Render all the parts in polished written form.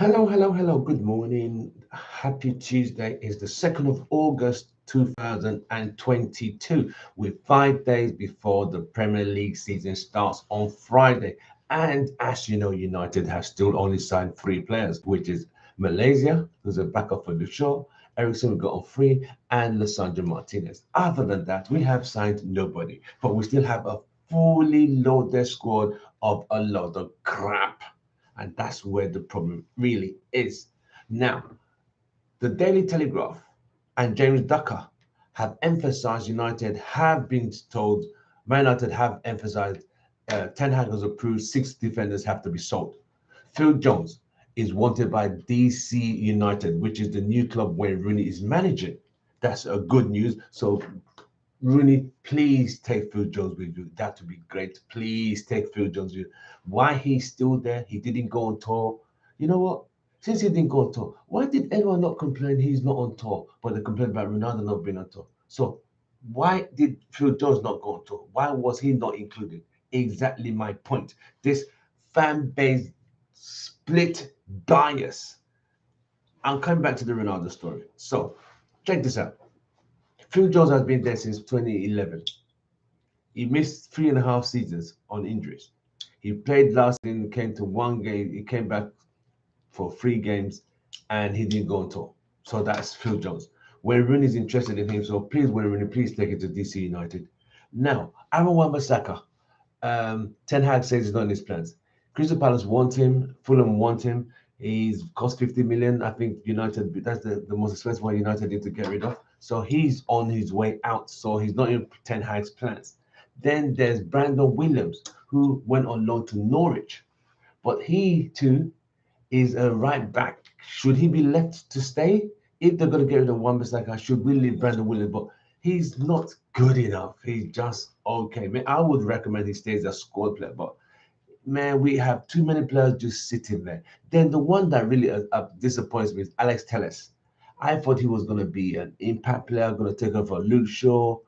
Hello, hello, hello. Good morning. Happy Tuesday. Is the 2nd of August 2022. We're 5 days before the Premier League season starts on Friday. And as you know, United have still only signed three players, which is Malaysia, who's a backup for Lushaw, Ericsson we got on free, and Lissandro Martinez. Other than that, we have signed nobody, but we still have a fully loaded squad of a lot of crap. And that's where the problem really is. Now, the Daily Telegraph and James Ducker have emphasized United have been told, Man United have emphasized Ten Hag has approved six defenders have to be sold. Phil Jones is wanted by DC United, which is the new club where Rooney is managing. That's a good news. So Rooney, please take Phil Jones with you. That would be great. Please take Phil Jones with you. Why he's still there? He didn't go on tour. You know what? Since he didn't go on tour, why did anyone not complain he's not on tour, but they complain about Ronaldo not being on tour? So why did Phil Jones not go on tour? Why was he not included? Exactly my point. This fan base split bias. I'm coming back to the Ronaldo story. So check this out. Phil Jones has been there since 2011. He missed 3.5 seasons on injuries. He played last season, came to one game, he came back for 3 games, and he didn't go on tour. So that's Phil Jones. Wayne Rooney is interested in him, so please, Wayne Rooney, please take it to DC United. Now, Aaron Wan-Bissaka, Ten Hag says he's not in his plans. Crystal Palace want him, Fulham want him. He's cost 50 million. I think United, that's the most expensive one United need to get rid of. So he's on his way out. So he's not in Ten Hag's plans. Then there's Brandon Williams, who went on loan to Norwich. But he too is a right back. Should he be left to stay? If they're going to get rid of Wan-Bissaka, should we leave Brandon Williams? But he's not good enough. He's just okay. Man, I would recommend he stays as squad player, but man, we have too many players just sitting there. Then the one that really disappoints me is Alex Telles. I thought he was going to be an impact player, going to take over Luke Shaw.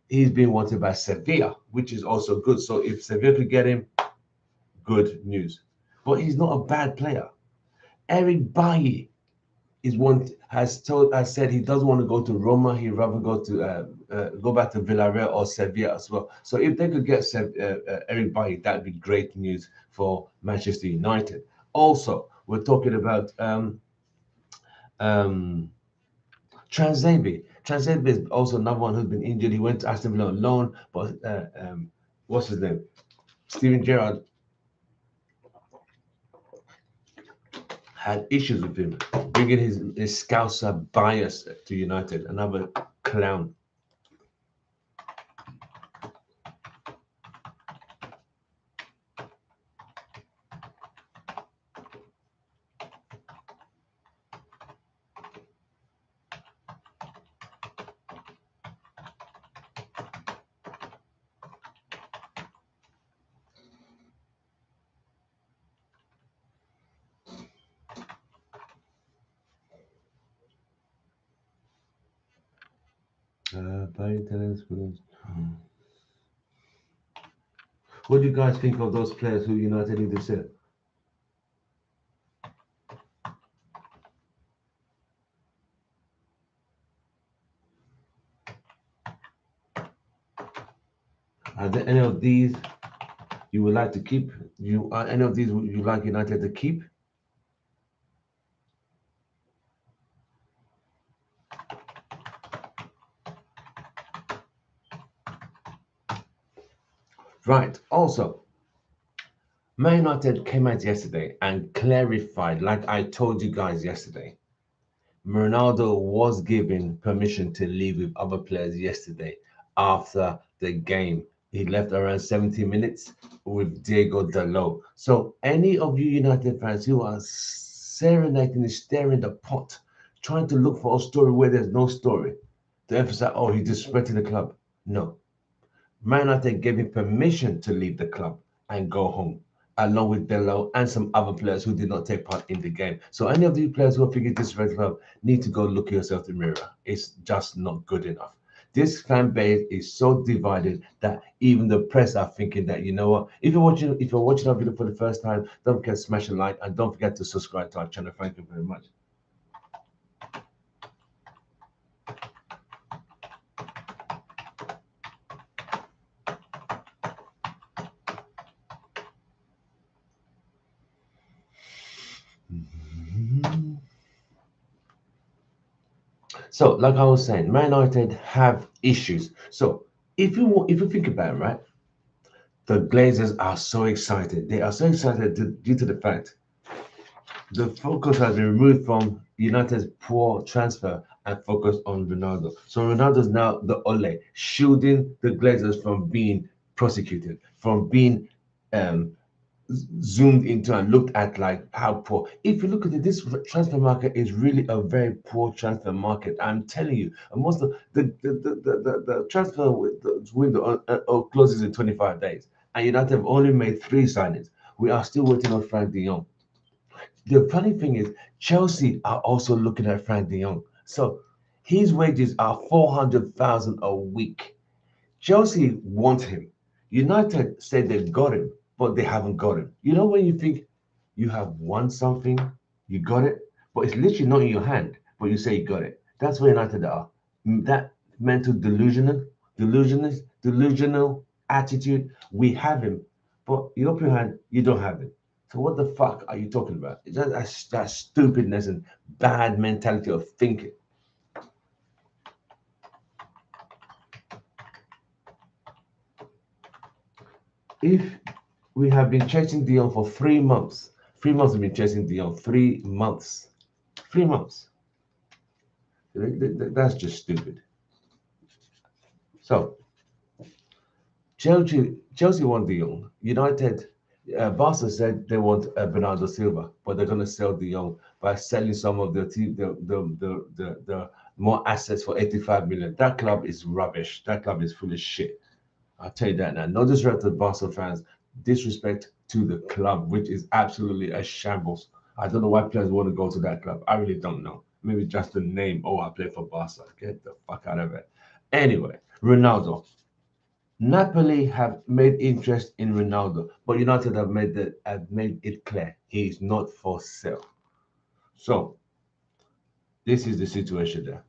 He's being wanted by Sevilla, which is also good. So if Sevilla could get him, good news. But he's not a bad player. Eric Bailly is one has said he doesn't want to go to Roma. He'd rather go back to Villarreal or Sevilla as well. So if they could get Eric Bailly, that'd be great news for Manchester United. Also, we're talking about um, Transabi. Transabi is also another one who's been injured. He went to Aston Villa on loan, but what's his name? Steven Gerrard had issues with him, bringing his Scouser bias to United. Another clown. What do you guys think of those players who United need to sell? Are there any of these you would like to keep? You are any of these you like United to keep? Right. Also, Man United came out yesterday and clarified, like I told you guys yesterday, Ronaldo was given permission to leave with other players yesterday after the game. He left around 70 minutes with Diego Dalot. So any of you United fans who are serenading and staring the pot, trying to look for a story where there's no story, to emphasize, oh, he disrespected the club. No. Man United gave him permission to leave the club and go home, along with Bello and some other players who did not take part in the game. So any of these players who are thinking this red club need to go look yourself in the mirror. It's just not good enough. This fan base is so divided that even the press are thinking that, you know what, if you're watching our video for the first time, don't forget to smash a like and don't forget to subscribe to our channel. Thank you very much. So, like I was saying, Man United have issues. So, if you think about it, right, the Glazers are so excited. They are so excited due to the fact the focus has been removed from United's poor transfer and focused on Ronaldo. So Ronaldo is now the Ole, shielding the Glazers from being prosecuted, from being um, zoomed into and looked at like how poor. If you look at it, this transfer market is really a very poor transfer market. I'm telling you, and most of the transfer window closes in 25 days, and United have only made 3 signings. We are still waiting on Frank de Jong. The funny thing is, Chelsea are also looking at Frank de Jong. So his wages are 400,000 a week. Chelsea want him. United said they've got him, but they haven't got him. You know when you think you have won something, you got it, but it's literally not in your hand, but you say you got it. That's where United are. That mental delusional attitude. We have him, but you open your hand, you don't have him. So what the fuck are you talking about? It's just that stupidness and bad mentality of thinking. If we have been chasing Dion for 3 months, 3 months we've been chasing Dion, 3 months, 3 months. That's just stupid. So Chelsea want De Jong. United, Barca said they want Bernardo Silva, but they're going to sell De Jong by selling some of the more assets for 85 million. That club is rubbish. That club is full of shit. I'll tell you that now. No disrespect to Barca fans, disrespect to the club, which is absolutely a shambles. I don't know why players want to go to that club. I really don't know. Maybe just the name. Oh, I play for Barca. Get the fuck out of it. Anyway, Ronaldo. Napoli have made interest in Ronaldo, but United have made it clear he is not for sale. So this is the situation there.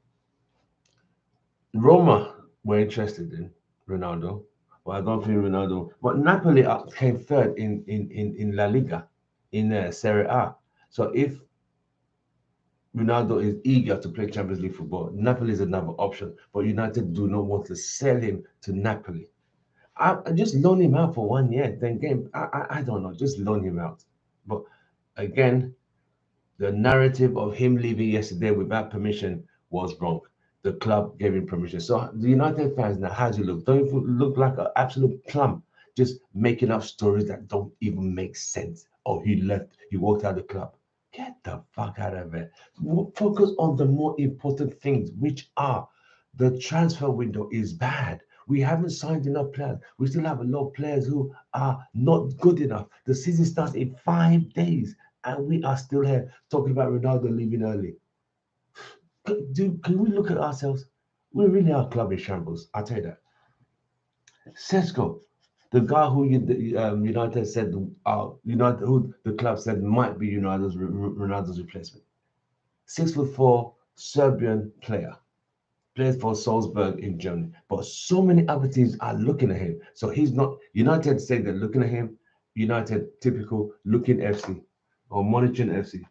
Roma were interested in Ronaldo, but I don't think Ronaldo. But Napoli came third in La Liga, in Serie A. So if Ronaldo is eager to play Champions League football, Napoli is another option. But United do not want to sell him to Napoli. I just loan him out for 1 year, then game. I don't know, just loan him out. But again, the narrative of him leaving yesterday without permission was wrong. The club gave him permission. So the United fans now, how do you look? Don't you look like an absolute plum, just making up stories that don't even make sense. Oh, he left, he walked out of the club. Get the fuck out of it. Focus on the more important things, which are the transfer window is bad. We haven't signed enough players. We still have a lot of players who are not good enough. The season starts in 5 days, and we are still here talking about Ronaldo leaving early. Can we look at ourselves? We really are club in shambles. I'll tell you that. Sesko, the guy who United said United, who the club said might be Ronaldo's replacement. 6'4" Serbian player. Plays for Salzburg in Germany. But so many other teams are looking at him. So he's not. United say they're looking at him. United, typical looking FC or monitoring FC.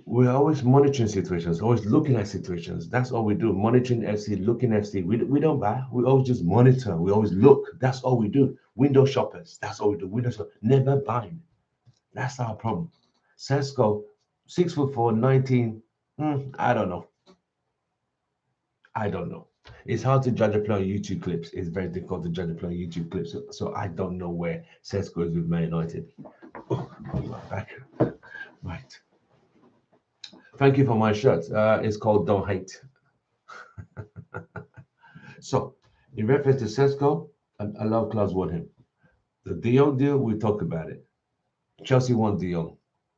We're always monitoring situations, always looking at situations. That's all we do. Monitoring FC, looking FC. We don't buy. We always just monitor. We always look. That's all we do. Window shoppers. That's all we do. Window shop. Never buying. That's our problem. Sesko, 6'4", 19. I don't know. I don't know. It's hard to judge a player on YouTube clips. It's very difficult to judge a player on YouTube clips. So I don't know where Sesko is with Man United. Oh, back. Right. Thank you for my shirt. It's called Don't Hate. So, in reference to Sesko, a lot of clubs want him. The De Jong deal, we talked about it. Chelsea want De Jong.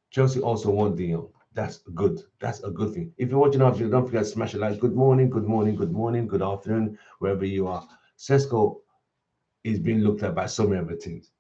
Chelsea also want De Jong. That's good. That's a good thing. If you're watching our video, don't forget to smash a like. Good morning, good morning, good morning, good afternoon, wherever you are. Sesko is being looked at by so many other teams.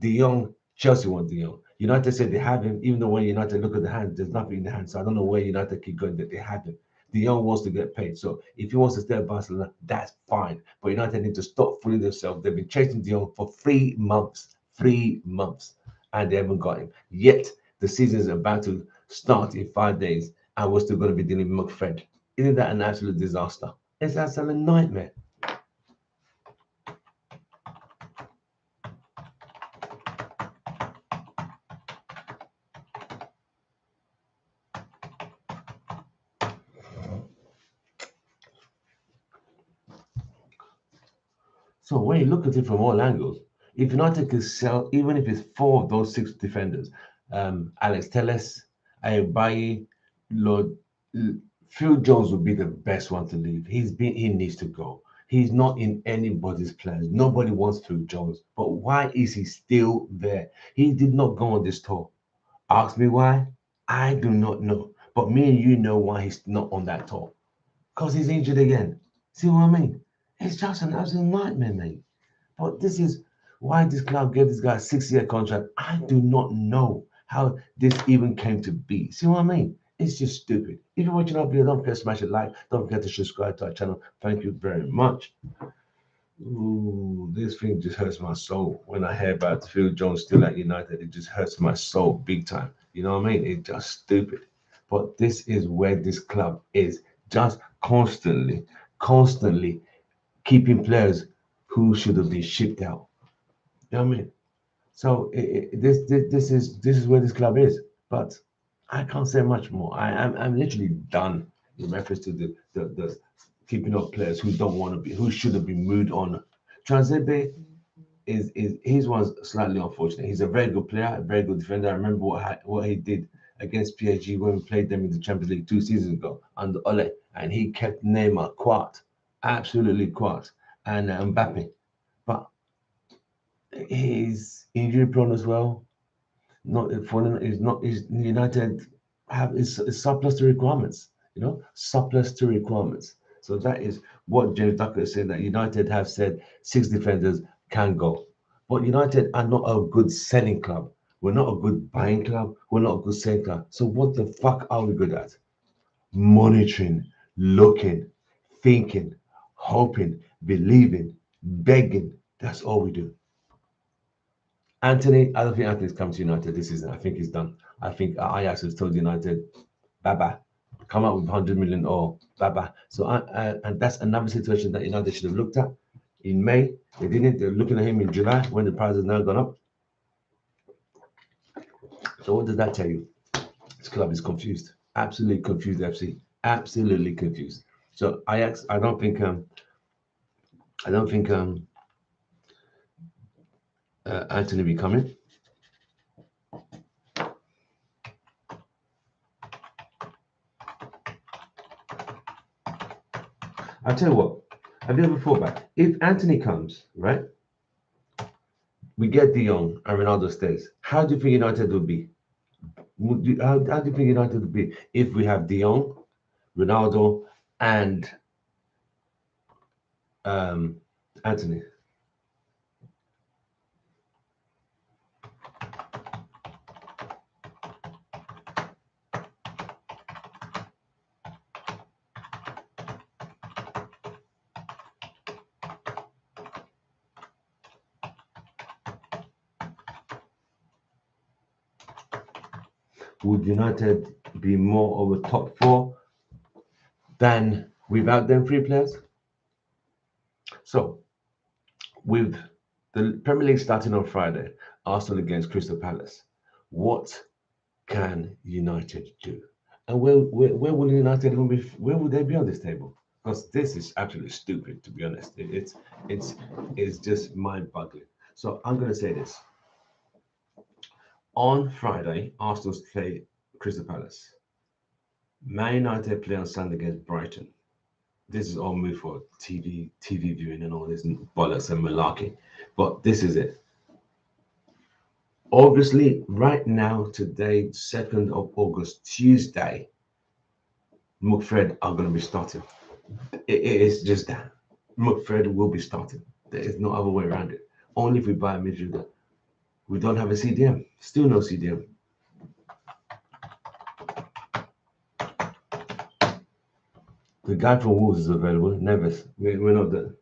De Jong, Chelsea want De Jong. United said they have him, even though when United look at the hand, there's nothing in the hand. So I don't know where United keep going that they have him. De Jong wants to get paid. So if he wants to stay at Barcelona, that's fine. But United need to stop fooling themselves. They've been chasing De Jong for 3 months. 3 months. And they haven't got him. Yet the season is about to start in 5 days. And we're still going to be dealing with McFred. Isn't that an absolute disaster? It's an absolute nightmare. So when you look at it from all angles, if United could sell, even if it's 4 of those 6 defenders, Alex Telles, Ayebaye, Lord, Phil Jones would be the best one to leave. He needs to go. He's not in anybody's plans. Nobody wants Phil Jones. But why is he still there? He did not go on this tour. Ask me why. I do not know. But me and you know why he's not on that tour. Because he's injured again. See what I mean? It's just an absolute nightmare, mate. But this is why this club gave this guy a 6-year contract. I do not know how this even came to be. See what I mean? It's just stupid. If you're watching our video, don't forget to smash a like. Don't forget to subscribe to our channel. Thank you very much. Ooh, this thing just hurts my soul. When I hear about Phil Jones still at United, it just hurts my soul big time. You know what I mean? It's just stupid. But this is where this club is. Just constantly keeping players who should have been shipped out. You know what I mean? So this is where this club is. But I can't say much more. I'm literally done in reference to the keeping up players who don't want to be, who should have been moved on. Transebe is his one's slightly unfortunate. He's a very good player, a very good defender. I remember what he did against PSG when we played them in the Champions League 2 seasons ago under Ole, and he kept Neymar quiet, absolutely quiet, and Mbappe. But he's injury prone as well. Not for is not is United have is surplus to requirements. Surplus to requirements. So that is what James Ducker is saying, that United have said 6 defenders can go. But United are not a good selling club. We're not a good buying club. We're not a good selling club. So what the fuck are we good at? Monitoring, looking, thinking, hoping, believing, begging. That's all we do. Anthony, I don't think Anthony's coming to United this season. I think he's done. I think Ajax has told United, bye bye, come out with 100 million or bye bye. So, and that's another situation that United should have looked at in May. They didn't. They're looking at him in July when the price has now gone up. So, what does that tell you? This club is confused, absolutely confused. FC, absolutely confused. So, Ajax, I don't think Anthony be coming. I'll tell you what, have you ever thought about it? If Anthony comes, right? We get De Jong and Ronaldo stays. How do you think United would be? How do you think United would be if we have De Jong, Ronaldo, and Anthony? Would United be more of a top 4 than without them 3 players? So, with the Premier League starting on Friday, Arsenal against Crystal Palace, what can United do? And where will United even be? Where would they be on this table? Because this is absolutely stupid, to be honest. It's just mind-boggling. So I'm going to say this. On Friday, Arsenal play Crystal Palace. Man United play on Sunday against Brighton. this is all made for TV viewing and all this bollocks and malarkey. But this is it. Obviously, right now, today, 2nd of August, Tuesday, MUFC are going to be starting. It is just that. MUFC will be starting. There is no other way around it. Only if we buy a midfielder. We don't have a CDM. Still no CDM. The guy from Wolves is available. Neves. We're not there.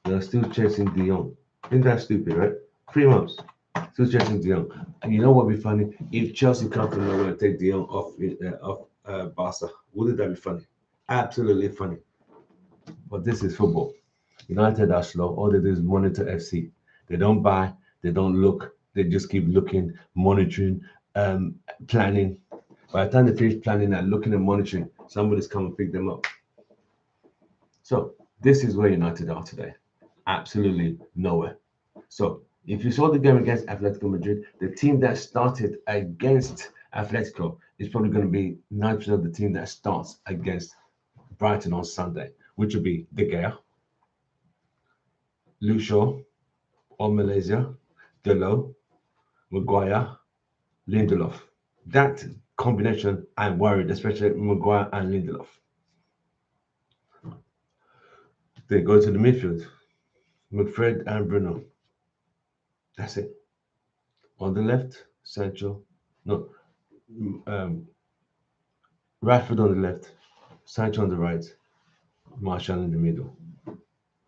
They're still chasing DEJONG. Isn't that stupid, right? 3 months. Still chasing DEJONG. And you know what would be funny? If Chelsea come from nowhere and take DEJONG off Barca, wouldn't that be funny? Absolutely funny. But this is football. United are slow. All they do is monitor FC. They don't buy. They don't look. They just keep looking, monitoring, planning. By the time they finish planning and looking and monitoring, somebody's come and pick them up. So this is where United are today. Absolutely nowhere. So if you saw the game against Atletico Madrid, the team that started against Atletico is probably going to be 90% of the team that starts against Brighton on Sunday, which will be De Gea, Lucio, or Malaysia, Delo, Maguire, Lindelof. That combination, I'm worried, especially Maguire and Lindelof. They go to the midfield, McFred and Bruno. That's it. On the left, Sancho. No, Rashford on the left, Sancho on the right, Martial in the middle.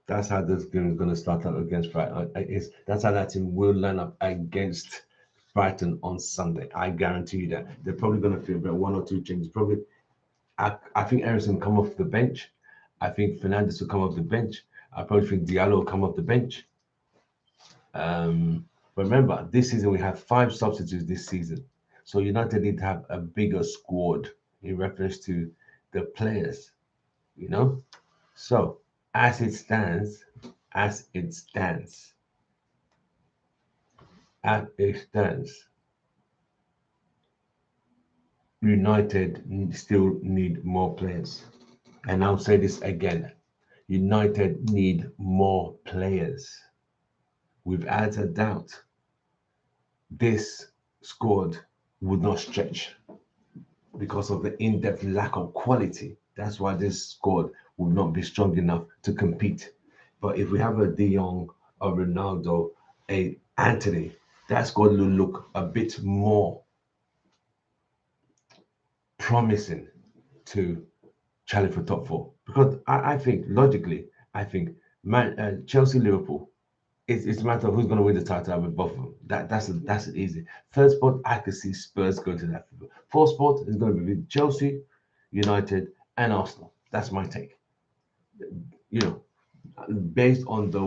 That's how this game is going to start out against Brighton. That's how that team will line up against Brighton on Sunday. I guarantee you that. They're probably going to feel about 1 or 2 changes. Probably, I think Eriksen will come off the bench. I think Fernandes will come off the bench. I probably think Diallo will come off the bench. Remember, this season we have 5 substitutes this season. So United need to have a bigger squad in reference to the players, you know? So, as it stands, United still need more players. And I'll say this again. United need more players. Without a doubt, this squad would not stretch because of the in-depth lack of quality. That's why this squad will not be strong enough to compete. But if we have a DEJONG, a Ronaldo, a Anthony, that squad will look a bit more promising to challenge for top 4. Because I think, logically, Chelsea, Liverpool, it's a matter of who's going to win the title with both of them. That's easy. Third spot, I could see Spurs going to that. Fourth spot is going to be Chelsea, United, and Arsenal. That's my take. You know, based on the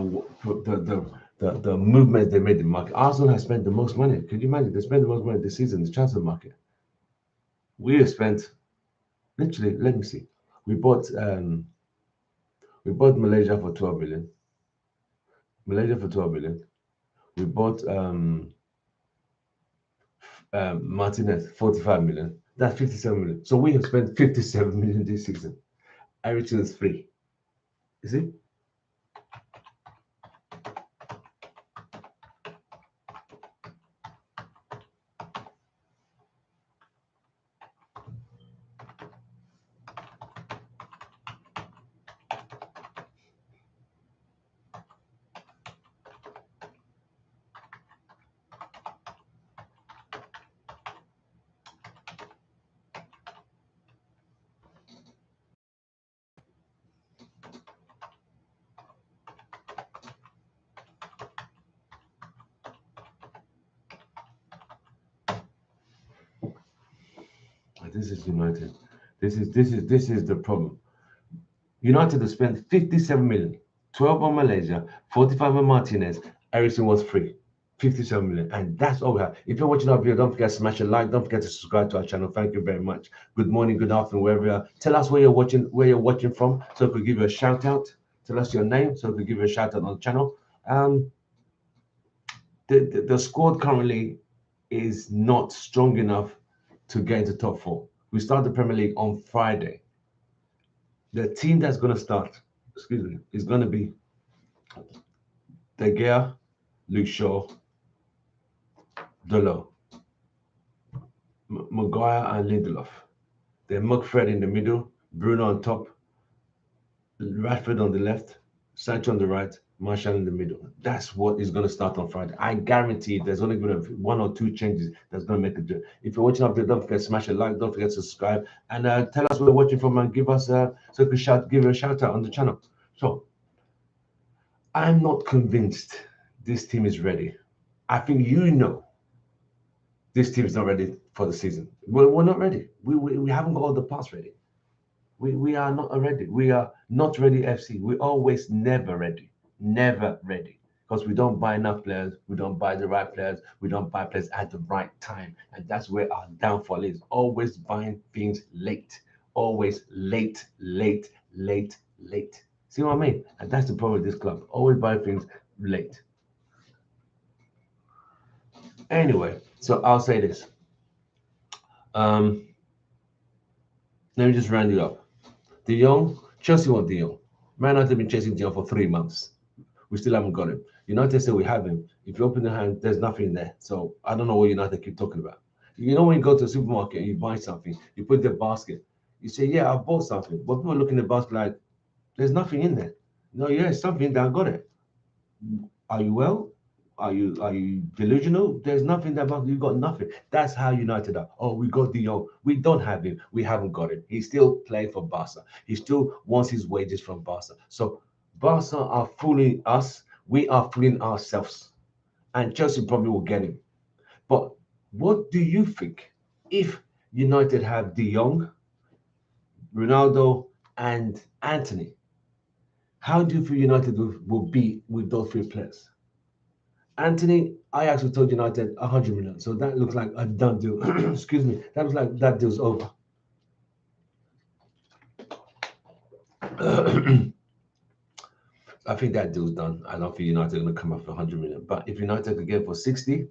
movements they made in the market. Arsenal has spent the most money. Can you imagine? They spent the most money this season in the transfer market. We have spent, literally, let me see. We bought Malaysia for 12 million. We bought Martinez 45 million. That's 57 million. So we have spent 57 million this season. Everything is free. You see? This is United. This is the problem. United has spent 57 million, 12 on Malaysia, 45 on Martinez. Everything was free. 57 million, and that's all we have. If you're watching our video, don't forget to smash a like, don't forget to subscribe to our channel. Thank you very much. Good morning, good afternoon, wherever you are. Tell us where you're watching from, so we could give you a shout out. Tell us your name, so we could give you a shout out on the channel. The squad currently is not strong enough to get into top 4. We start the Premier League on Friday. The team that's going to start, is going to be De Gea, Luke Shaw, Delo, Maguire and Lindelof. Then Mugfred in the middle, Bruno on top, Rashford on the left, Sancho on the right, Martial in the middle. That's what is going to start on Friday. I guarantee there's only going to be 1 or 2 changes that's going to make a difference. If you're watching up there, don't forget to smash a like, don't forget to subscribe, and tell us where you're watching from and give us so we can give you a shout out on the channel. So I'm not convinced this team is ready. I think this team is not ready for the season. We're not ready. We haven't got all the parts ready. We are not ready. We are not ready, FC. We always never ready. Never ready. Because we don't buy enough players. We don't buy the right players. We don't buy players at the right time. And that's where our downfall is. Always buying things late. Always late. See what I mean? And that's the problem with this club. Always buy things late. Anyway, so I'll say this. Let me just round you up. DeJong, Chelsea want DeJong. Man United have been chasing DeJong for 3 months. We still haven't got him. United say we have him. If you open the hand, there's nothing there. So I don't know what United keep talking about. You know, when you go to a supermarket and you buy something, you put in the basket. You say, yeah, I bought something. But people look in the basket like, there's nothing in there. No, yeah, it's something that I got it. Are you well? Are you delusional? There's nothing that you got nothing. That's how United are. Oh, we got Dion. We don't have him. We haven't got him. He's still playing for Barca. He still wants his wages from Barca. So Barca are fooling us. We are fooling ourselves. And Chelsea probably will get him. But what do you think if United have De Jong, Ronaldo, and Anthony? How do you feel United will be with those 3 players? Anthony, I actually told United 100 million. So that looks like a done deal. Excuse me. That looks like that deal's over. I think that deal's done. I don't think United are going to come up for 100 million. But if United could get for 60,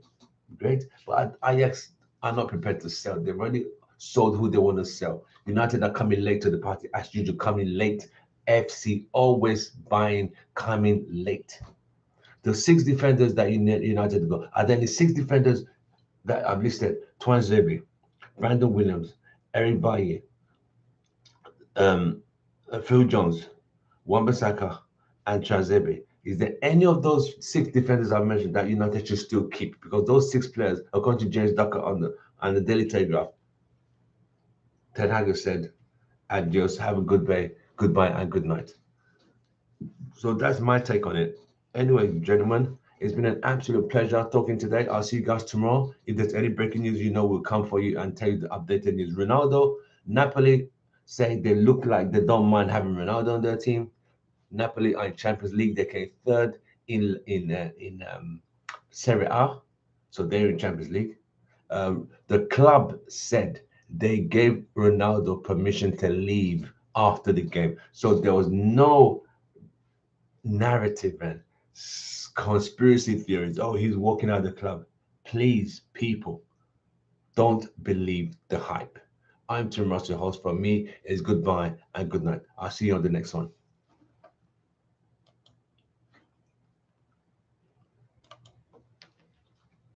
great. But Ajax are not prepared to sell. They've already sold who they want to sell. United are coming late to the party. As usual, coming late. FC always buying, coming late. The 6 defenders that United got are then the 6 defenders that I've listed: Tuanzebe, Brandon Williams, Eric Bailly, Phil Jones, Wan-Bissaka, and Tuanzebe. Is there any of those 6 defenders I mentioned that United should still keep? Because those 6 players, according to James Ducker on the Daily Telegraph, Ten Hag said, adios, have a good day, goodbye, and good night. So that's my take on it. Anyway, gentlemen, it's been an absolute pleasure talking today. I'll see you guys tomorrow. If there's any breaking news, we'll come for you and tell you the updated news. Ronaldo, Napoli say they look like they don't mind having Ronaldo on their team. Napoli are in Champions League. They came 3rd in Serie A, so they're in Champions League. The club said they gave Ronaldo permission to leave after the game, so there was no narrative and conspiracy theories. Oh, he's walking out of the club. Please, people, don't believe the hype. I'm Tim Russell, host. From me is goodbye and good night. I'll see you on the next one.